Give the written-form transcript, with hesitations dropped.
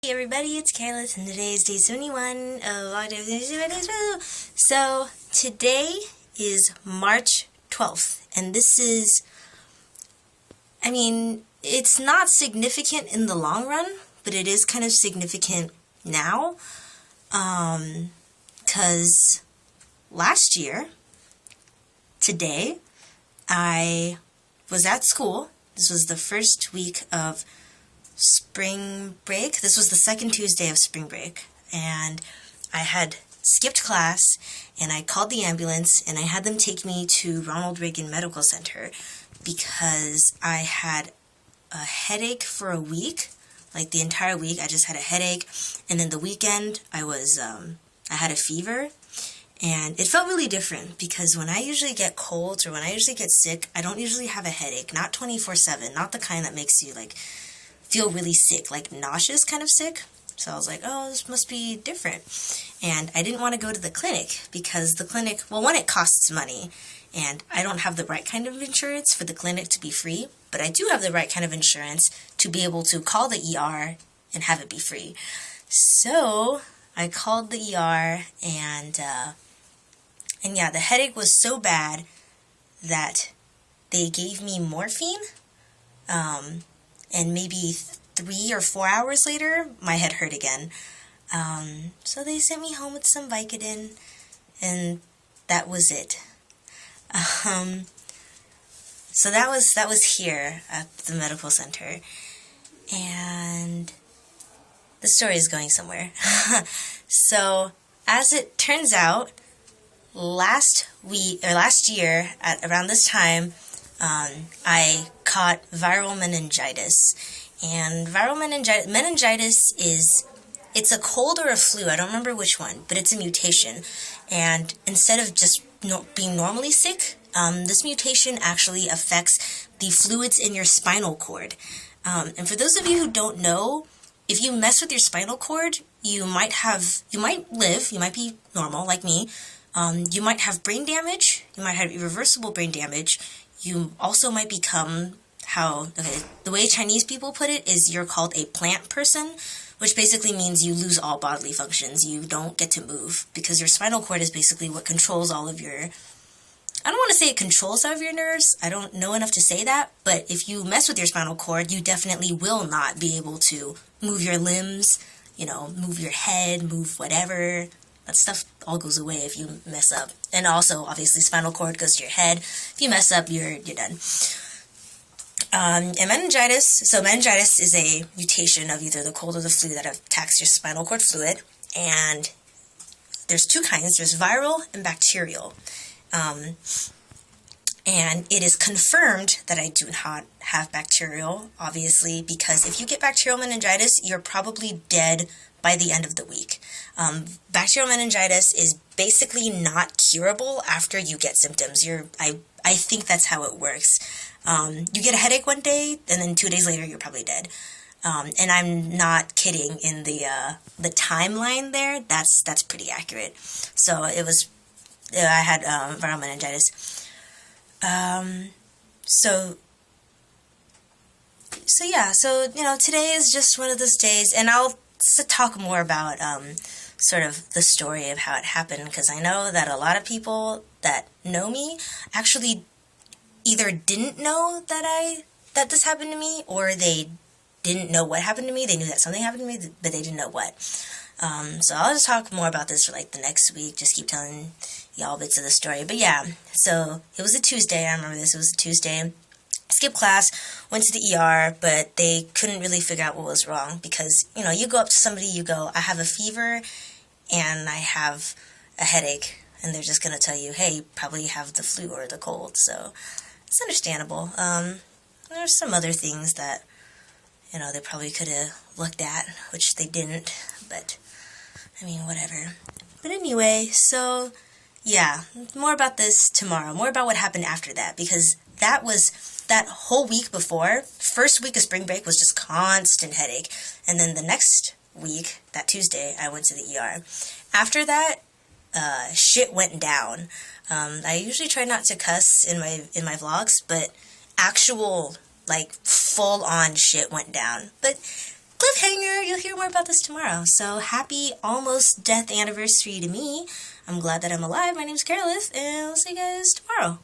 Hey everybody, it's Careless, and today is day 71 of Octave. So, today is March 12th, and this is, it's not significant in the long run, but it is kind of significant now, because last year, today, I was at school. This was the first week of spring break. This was the second Tuesday of spring break, and I had skipped class, and I called the ambulance, and I had them take me to Ronald Reagan Medical Center because I had a headache for a week, like the entire week. I just had a headache, and then the weekend I had a fever, and it felt really different because when I usually get colds or when I usually get sick, I don't usually have a headache, not 24/7, not the kind that makes you feel really sick, like nauseous kind of sick. So I was like, oh, this must be different. And I didn't want to go to the clinic because the clinic, well, one, it costs money, and I don't have the right kind of insurance for the clinic to be free, but I do have the right kind of insurance to be able to call the ER and have it be free. So I called the ER, and yeah, the headache was so bad that they gave me morphine, and maybe 3 or 4 hours later, my head hurt again. So they sent me home with some Vicodin, and that was it. So that was here at the medical center, and the story is going somewhere. So as it turns out, last year at around this time, I caught viral meningitis. And viral meningitis it's a cold or a flu, I don't remember which one, but it's a mutation. And instead of just being normally sick, this mutation actually affects the fluids in your spinal cord. And for those of you who don't know, if you mess with your spinal cord, you might live, you might be normal like me, you might have brain damage, you might have irreversible brain damage. You also might become the way Chinese people put it is you're called a plant person, which basically means you lose all bodily functions. You don't get to move because your spinal cord is basically what controls all of your, I don't want to say it controls all of your nerves. I don't know enough to say that, but if you mess with your spinal cord, you definitely will not be able to move your limbs, move your head, move whatever. That stuff all goes away if you mess up. And also, obviously, spinal cord goes to your head. If you mess up, you're done. And meningitis is a mutation of either the cold or the flu that attacks your spinal cord fluid. And there's two kinds. There's viral and bacterial. And it is confirmed that I do not have bacterial, obviously, because if you get bacterial meningitis, you're probably dead by the end of the week. Bacterial meningitis is basically not curable after you get symptoms. I think that's how it works. You get a headache one day, and then 2 days later, you're probably dead. And I'm not kidding in the timeline there. That's pretty accurate. So I had viral meningitis. So today is just one of those days, and I'll talk more about sort of the story of how it happened, because I know that a lot of people that know me actually either didn't know that this happened to me, or they didn't know what happened to me. They knew that something happened to me, but they didn't know what. So I'll just talk more about this for the next week, just keep telling y'all bits of the story. But yeah, so it was a Tuesday, I remember this, it was a Tuesday. Skipped class, went to the ER, but they couldn't really figure out what was wrong because, you go up to somebody, you go, I have a fever and I have a headache, and they're just going to tell you, hey, you probably have the flu or the cold, so it's understandable. There's some other things that, they probably could have looked at, which they didn't, but, whatever. But anyway, so, yeah, more about this tomorrow, more about what happened after that, because that whole week before, first week of spring break was just constant headache. And then the next week, that Tuesday, I went to the ER. After that, shit went down. I usually try not to cuss in my vlogs, but actual, full-on shit went down. But cliffhanger, you'll hear more about this tomorrow. So happy almost death anniversary to me. I'm glad that I'm alive. My name's Careless, and I'll see you guys tomorrow.